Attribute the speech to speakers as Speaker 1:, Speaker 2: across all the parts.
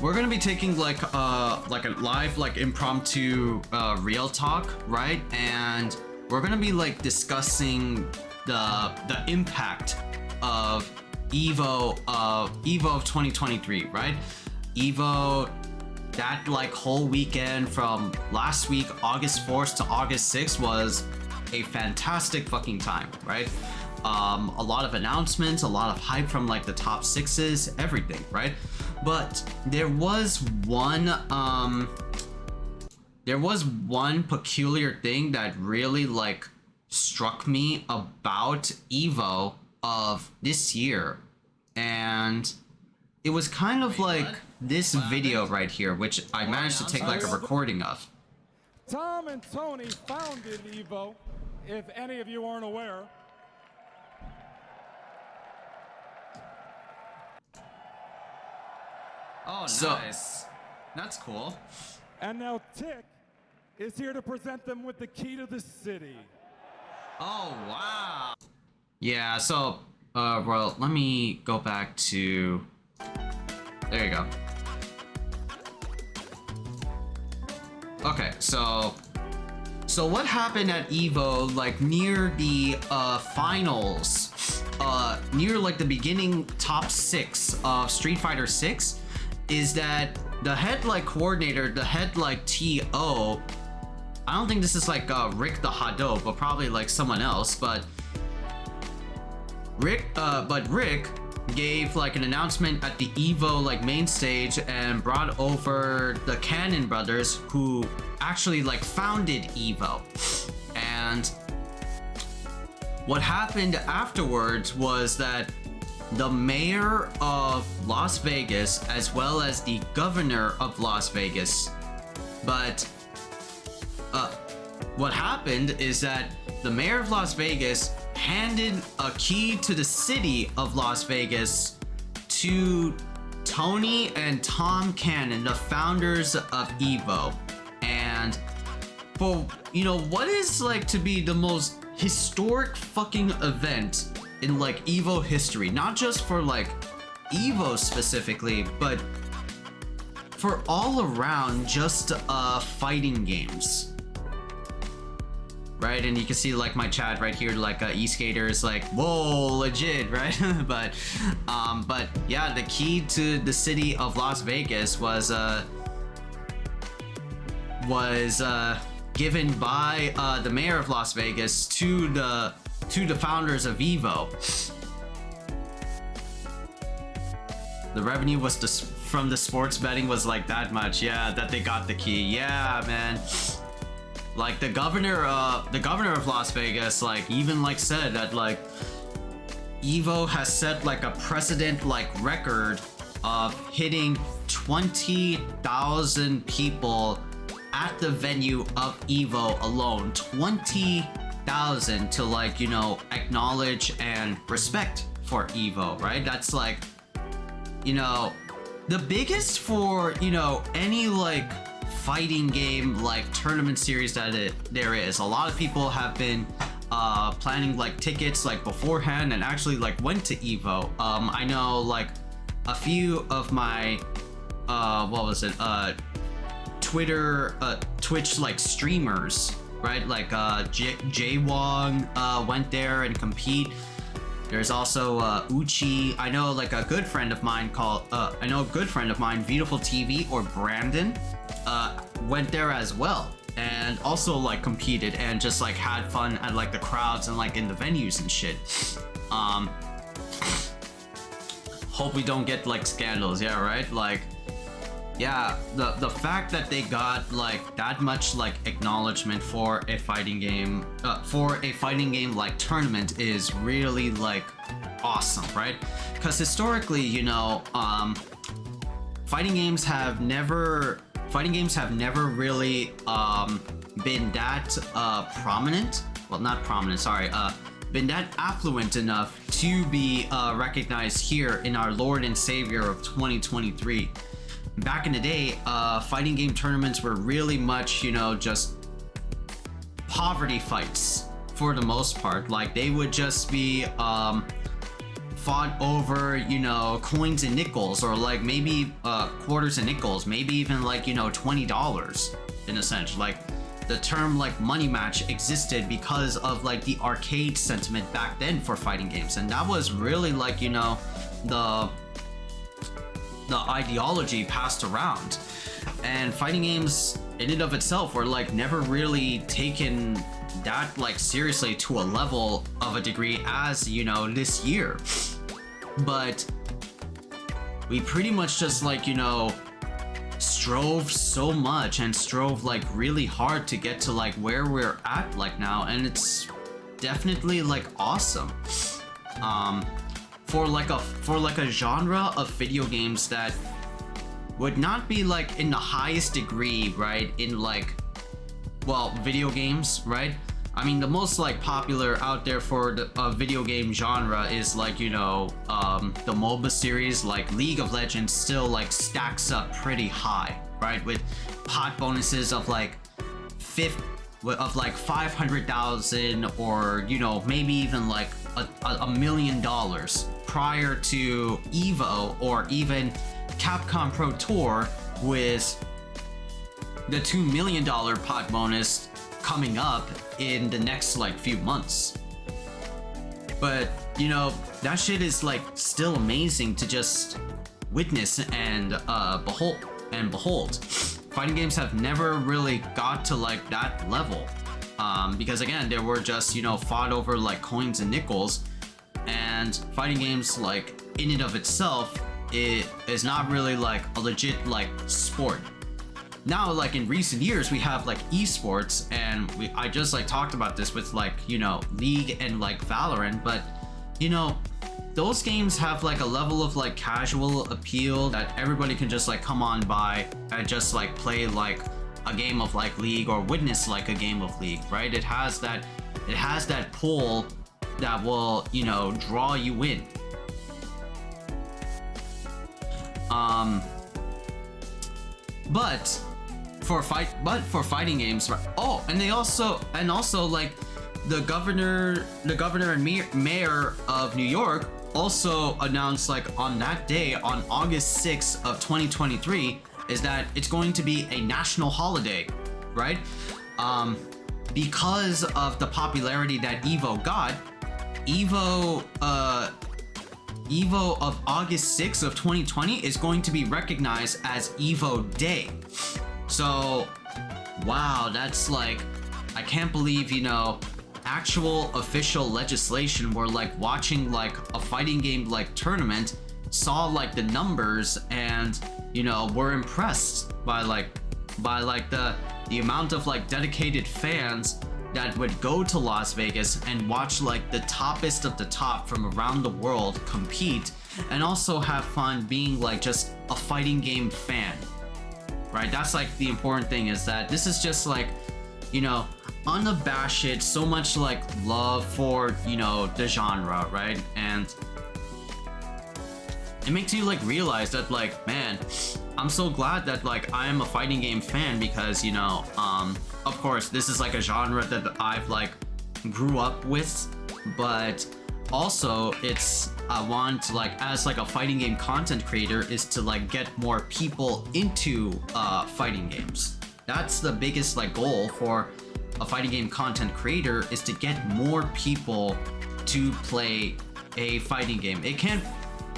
Speaker 1: we're gonna be taking like a live like impromptu real talk, right? And we're gonna be like discussing the impact of EVO of 2023, right? EVO, that like whole weekend from last week, August 4th to August 6th, was a fantastic fucking time, right? A lot of announcements, a lot of hype from like the top sixes, everything, right? But there was one peculiar thing that really like struck me about EVO of this year, and it was kind of like this video right here, which I managed to take like a recording of.
Speaker 2: Tom and Tony founded EVO, if any of you aren't aware.
Speaker 1: Oh, nice. That's cool.
Speaker 2: And now Tick is here to present them with the key to the city.
Speaker 1: Oh, wow. Yeah, so, well, let me go back to... There you go. Okay, so what happened at EVO, like, near the, finals, near, like, the beginning top 6 of Street Fighter 6, is that the head, like, coordinator, the head, like, TO, I don't think this is, like, Rick the Hado, but probably, like, someone else, but Rick gave like an announcement at the EVO like main stage and brought over the Cannon brothers, who actually like founded EVO. And what happened afterwards was that the mayor of Las Vegas, as well as the governor of Las Vegas, but what happened is that the mayor of Las Vegas handed a key to the city of Las Vegas to Tony and Tom Cannon, the founders of EVO. And for, you know, what is like to be the most historic fucking event in like EVO history, not just for like EVO specifically, but for all around just fighting games. Right, and you can see like my chat right here, like E-Skater is like, whoa, legit, right? but yeah, the key to the city of Las Vegas was given by the mayor of Las Vegas to the founders of EVO. The revenue was from the sports betting was like that much, yeah, that they got the key. Yeah, man. Like the governor of Las Vegas, like even like said that like EVO has set like a precedent like record of hitting 20,000 people at the venue of EVO alone. 20,000 to like, you know, acknowledge and respect for EVO, right? That's like, you know, the biggest for, you know, any like fighting game like tournament series that there is. A lot of people have been planning like tickets like beforehand and actually like went to EVO. I know like a few of my Twitch like streamers, right? Like Jay Wong went there and compete. There's also Uchi. I know like a good friend of mine Beautiful TV, or Brandon, went there as well, and also like competed and just like had fun at like the crowds and like in the venues and shit. Hope we don't get like scandals, yeah, right? Like, yeah, the fact that they got like that much like acknowledgement for a fighting game like tournament is really like awesome, right? Because historically, you know, fighting games have never really been that prominent. Well, not prominent, sorry. Been that affluent enough to be recognized here in our Lord and Savior of 2023. Back in the day, fighting game tournaments were really much, you know, just poverty fights for the most part. Like they would just be fought over, you know, coins and nickels, or like maybe quarters and nickels, maybe even like, you know, $20 in a sense. Like the term like money match existed because of like the arcade sentiment back then for fighting games, and that was really like, you know, the ideology passed around. And fighting games in and of itself were like never really taken that like seriously to a level of a degree as, you know, this year. But we pretty much just like, you know, strove so much and strove like really hard to get to like where we're at like now, and it's definitely like awesome. For like a genre of video games that would not be like in the highest degree, right, in like, well, video games, right? I mean, the most like popular out there for the video game genre is like, you know, the MOBA series. Like League of Legends still like stacks up pretty high, right, with pot bonuses of like 500,000, or, you know, maybe even like $1 million prior to EVO, or even Capcom Pro Tour with the $2 million pot bonus coming up in the next like few months. But, you know, that shit is like still amazing to just witness and behold. Fighting games have never really got to like that level, because again, they were just, you know, fought over like coins and nickels. And fighting games, like in and of itself, it is not really like a legit like sport. Now, like in recent years, we have like esports, and I just like talked about this with like, you know, League and like Valorant, but, you know, those games have like a level of like casual appeal that everybody can just like come on by and just like play like a game of like League, or witness like a game of League, right? It has that pull that will, you know, draw you in. But for fighting games, right? Oh, and also like the governor and mayor of New York also announced like on that day, on August 6th of 2023, is that it's going to be a national holiday, right? Because of the popularity that EVO got, EVO of August 6th of 2020 is going to be recognized as EVO Day. So, wow, that's like, I can't believe, you know, actual official legislation where like watching like a fighting game like tournament, saw like the numbers, and, you know, were impressed by the amount of like dedicated fans that would go to Las Vegas and watch like the toppest of the top from around the world compete, and also have fun being like just a fighting game fan, right? That's like the important thing, is that this is just like, you know, unabashed, so much like love for, you know, the genre, right? And it makes you like realize that like, man, I'm so glad that like I am a fighting game fan, because, you know, of course this is like a genre that I've like grew up with, but also it's, I want like, as like a fighting game content creator, is to like get more people into fighting games. That's the biggest like goal for a fighting game content creator, is to get more people to play a fighting game.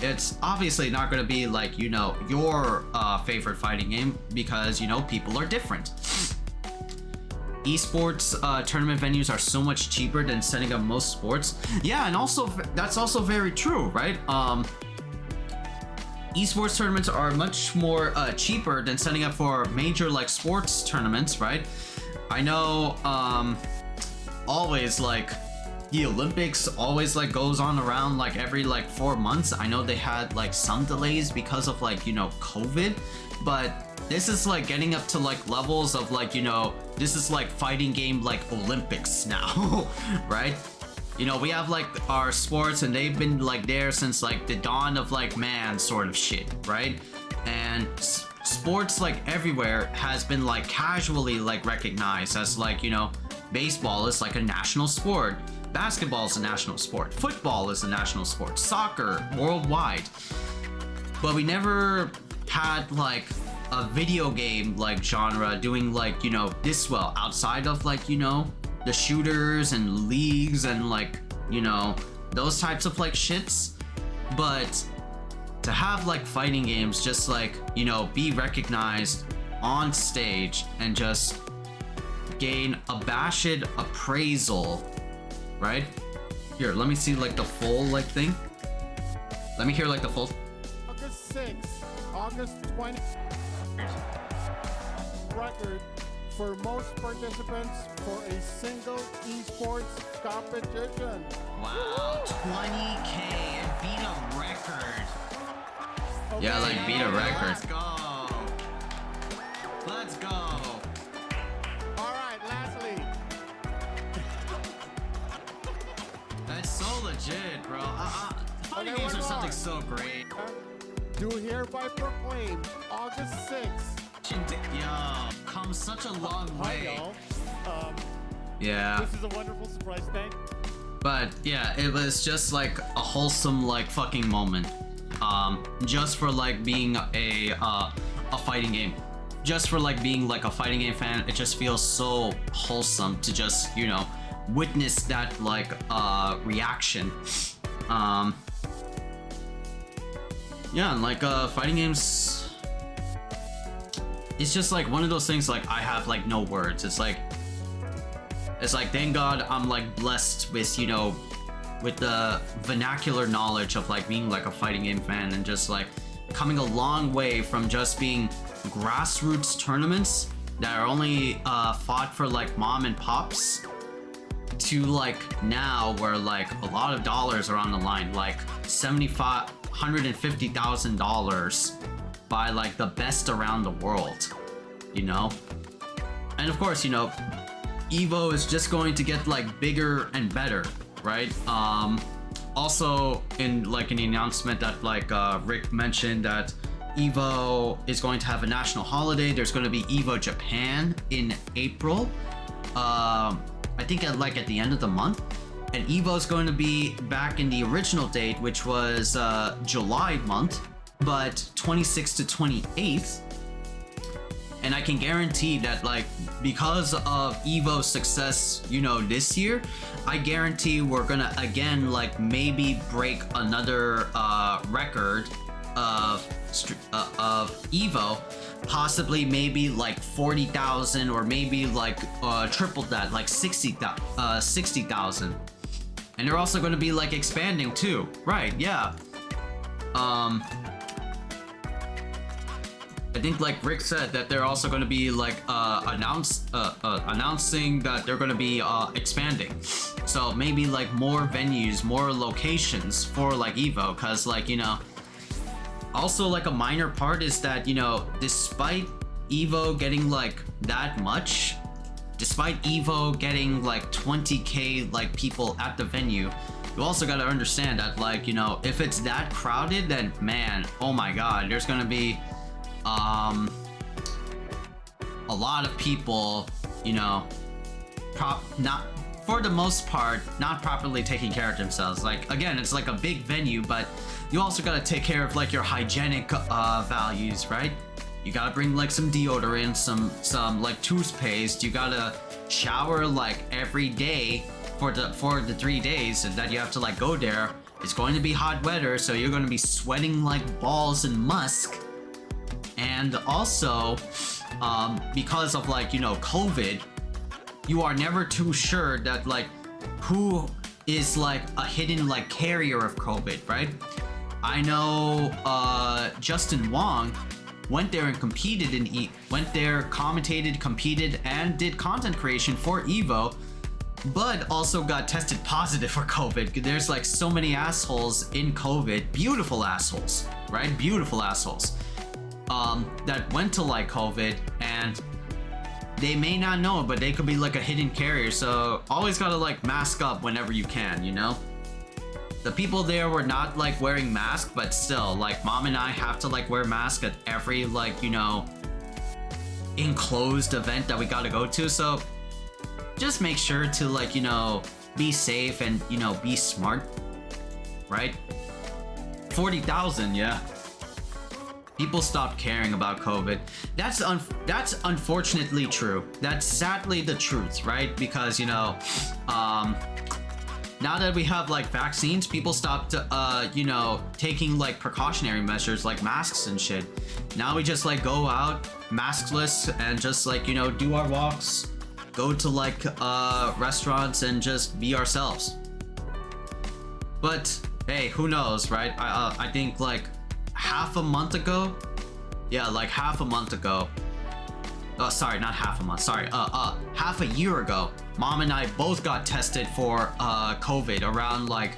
Speaker 1: It's obviously not going to be like, you know, your favorite fighting game, because, you know, people are different. Esports tournament venues are so much cheaper than setting up most sports. Yeah, and also that's also very true, right? Esports tournaments are much more cheaper than setting up for major like sports tournaments, right? I know always like the Olympics always like goes on around like every like 4 months. I know they had like some delays because of like, you know, COVID, but this is like getting up to like levels of like, you know, this is like fighting game like Olympics now, right? You know, we have like our sports, and they've been like there since like the dawn of like man sort of shit, right? And sports like everywhere has been like casually like recognized as like, you know, baseball is like a national sport. Basketball is a national sport. Football is a national sport. Soccer, worldwide. But we never had like a video game like genre doing like, you know, this well outside of like, you know, the shooters and leagues and like, you know, those types of like shits. But to have like fighting games just like, you know, be recognized on stage and just gain abashed appraisal, right? Here, let me see like the full like thing. Let me hear like the full.
Speaker 2: August 6th, August 20th. Record for most participants for a single esports competition.
Speaker 1: Wow, 20K and beat a record. Yeah, like beat a record. Let's go. Let's go.
Speaker 2: All right, lastly.
Speaker 1: That's so legit, bro. Fighting games are something so great.
Speaker 2: Do hereby proclaim August 6th.
Speaker 1: Yo, come such a long way.
Speaker 3: Hi, y'all.
Speaker 1: Yeah.
Speaker 3: This is a wonderful surprise. Thank.
Speaker 1: But yeah, it was just like a wholesome like fucking moment. Just for like being a fighting game. Just for like being like a fighting game fan, it just feels so wholesome to just, you know, witness that like reaction. Yeah, and like fighting games, it's just like one of those things like I have like no words. It's like thank God I'm like blessed with, you know, with the vernacular knowledge of like being like a fighting game fan and just like coming a long way from just being grassroots tournaments that are only fought for like mom and pops to like now where like a lot of dollars are on the line, like $150,000 by like the best around the world, you know? And of course, you know, EVO is just going to get like bigger and better, right? Also in like an announcement that like Rick mentioned that EVO is going to have a national holiday. There's going to be EVO Japan in April. I think at the end of the month. And EVO is going to be back in the original date, which was July month, but 26th to 28th. And I can guarantee that like because of EVO's success, you know, this year, I guarantee we're gonna again like maybe break another record of EVO, possibly maybe like 40,000 or maybe like triple that, like 60,000. And they're also going to be like expanding too, right? Yeah. I think like Rick said that they're also going to be like announcing that they're going to be expanding. So maybe like more venues, more locations for like EVO, because like, you know, also like a minor part is that, you know, despite EVO getting like that much, despite EVO getting like 20K like people at the venue, you also got to understand that like, you know, if it's that crowded, then man, oh my god, there's gonna be a lot of people, you know, not for the most part not properly taking care of themselves. Like again, it's like a big venue, but you also got to take care of like your hygienic values, right? You gotta bring like some deodorant, some like toothpaste. You gotta shower like every day for the 3 days that you have to like go there. It's going to be hot weather, so you're going to be sweating like balls and musk. And also, because of like, you know, COVID, you are never too sure that like who is like a hidden like carrier of COVID, right? I know Justin Wong went there and competed commentated, competed, and did content creation for EVO, but also got tested positive for COVID. There's like so many assholes in COVID, beautiful assholes, right? Beautiful assholes that went to like COVID, and they may not know it, but they could be like a hidden carrier. So always gotta like mask up whenever you can, you know? The people there were not like wearing masks, but still, like mom and I have to like wear masks at every like, you know, enclosed event that we gotta go to. So just make sure to like, you know, be safe and, you know, be smart, right? 40,000, yeah. People stopped caring about COVID. That's unfortunately true. That's sadly the truth, right? Because, you know, now that we have like vaccines, people stopped, you know, taking like precautionary measures like masks and shit. Now we just like go out maskless and just like, you know, do our walks, go to like restaurants and just be ourselves. But hey, who knows, right? I think like half a month ago, oh, sorry, not half a month, sorry, half a year ago, Mom and I both got tested for COVID around like,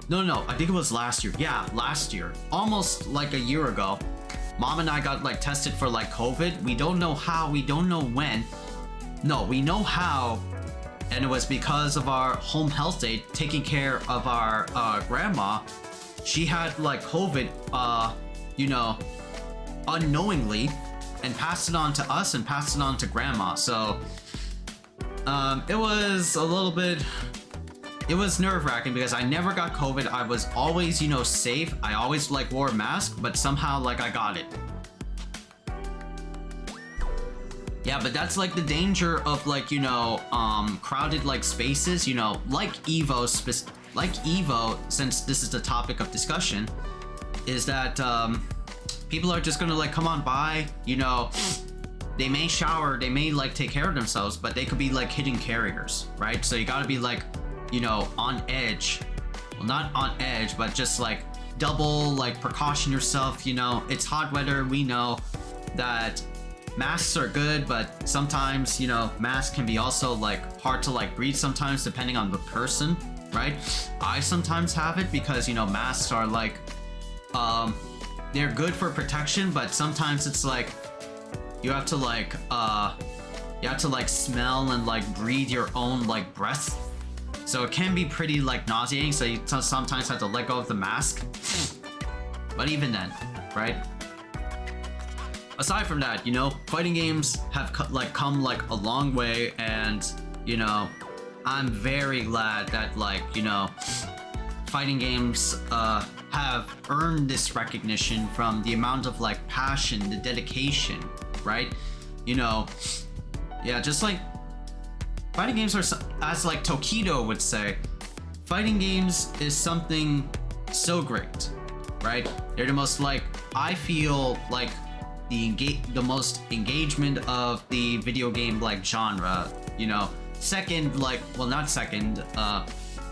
Speaker 1: no, I think it was last year. Yeah, last year, almost like a year ago. Mom and I got like tested for like COVID. We don't know how, we don't know when. No, we know how, and it was because of our home health aide taking care of our grandma. She had like COVID, you know, unknowingly, and passed it on to us and passed it on to grandma. So it was a little bit, it was nerve-wracking because I never got COVID. I was always, you know, safe. I always like wore a mask, but somehow like I got it. Yeah, but that's like the danger of like, you know, crowded like spaces, you know, like EVO, since this is the topic of discussion, is that people are just gonna like come on by, you know, they may shower, they may like take care of themselves, but they could be like hidden carriers, right? So you gotta be like, you know, on edge. Well, not on edge, but just like double like precaution yourself, you know. It's hot weather, we know that masks are good, but sometimes, you know, masks can be also like hard to like breathe sometimes depending on the person, right? I sometimes have it because, you know, masks are like, they're good for protection, but sometimes it's like you have to like smell and like breathe your own like breath, so it can be pretty like nauseating, so you sometimes have to let go of the mask. But even then, right, aside from that, you know, fighting games have come like a long way, and, you know, I'm very glad that like, you know, fighting games have earned this recognition from the amount of like passion, the dedication, right? You know, yeah, just like fighting games are, as like Tokido would say, fighting games is something so great, right? They're the most like, I feel like the most engagement of the video game like genre, you know. Second, like, well, not second,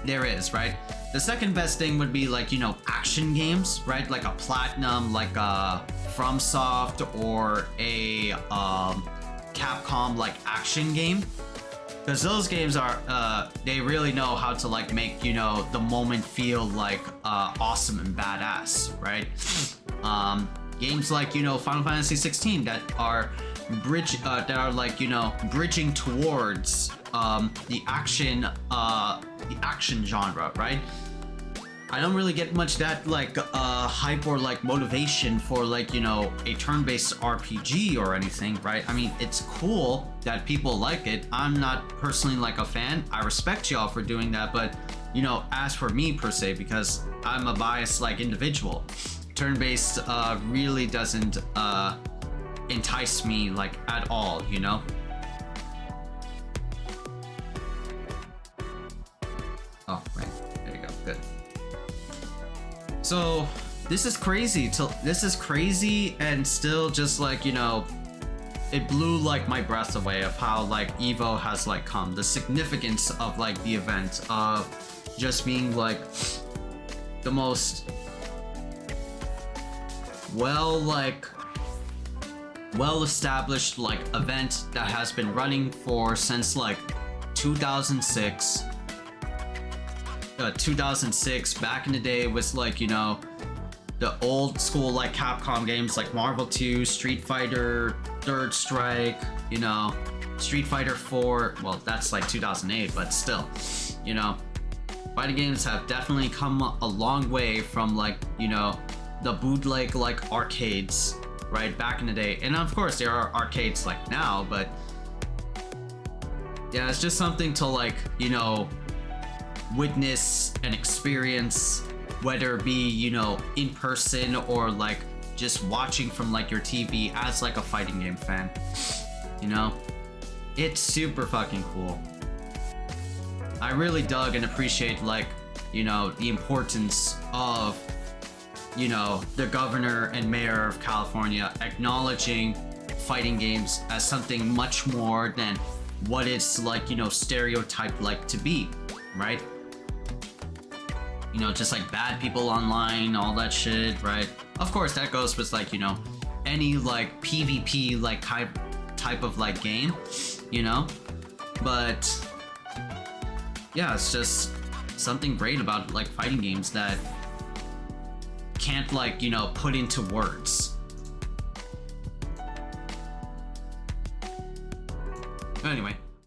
Speaker 1: there is, right? The second best thing would be like, you know, action games, right? Like a Platinum, like a FromSoft, or a Capcom like action game. Because those games are, they really know how to like make, you know, the moment feel like awesome and badass, right? Games like, you know, Final Fantasy 16 that are like, you know, bridging towards the action genre, right? I don't really get much that like hype or like motivation for like, you know, a turn-based RPG or anything, right? I mean, it's cool that people like it. I'm not personally like a fan. I respect y'all for doing that, but, you know, as for me per se, because I'm a biased like individual, turn-based really doesn't entice me like at all, you know. Oh, right, there you go, good. So this is crazy, and still just like, you know, it blew like my breath away of how like EVO has like come, the significance of like the event, of just being like the most well established like event that has been running for since like 2006. 2006, back in the day, was like, you know, the old school like Capcom games like Marvel 2, Street Fighter, Third Strike, you know, Street Fighter 4. Well, that's like 2008, but still, you know, fighting games have definitely come a long way from like, you know, the bootleg like arcades, right, back in the day. And of course there are arcades like now, but yeah, it's just something to like, you know, witness and experience, whether it be, you know, in person or like just watching from like your TV as like a fighting game fan. You know, it's super fucking cool. I really dug and appreciate like, you know, the importance of, you know, the governor and mayor of California acknowledging fighting games as something much more than what it's like, you know, stereotyped like to be, right? You know, just like bad people online, all that shit, right? Of course, that goes with like, you know, any like PvP like type of like game, you know? But yeah, it's just something great about like fighting games that can't like, you know, put into words. Anyway,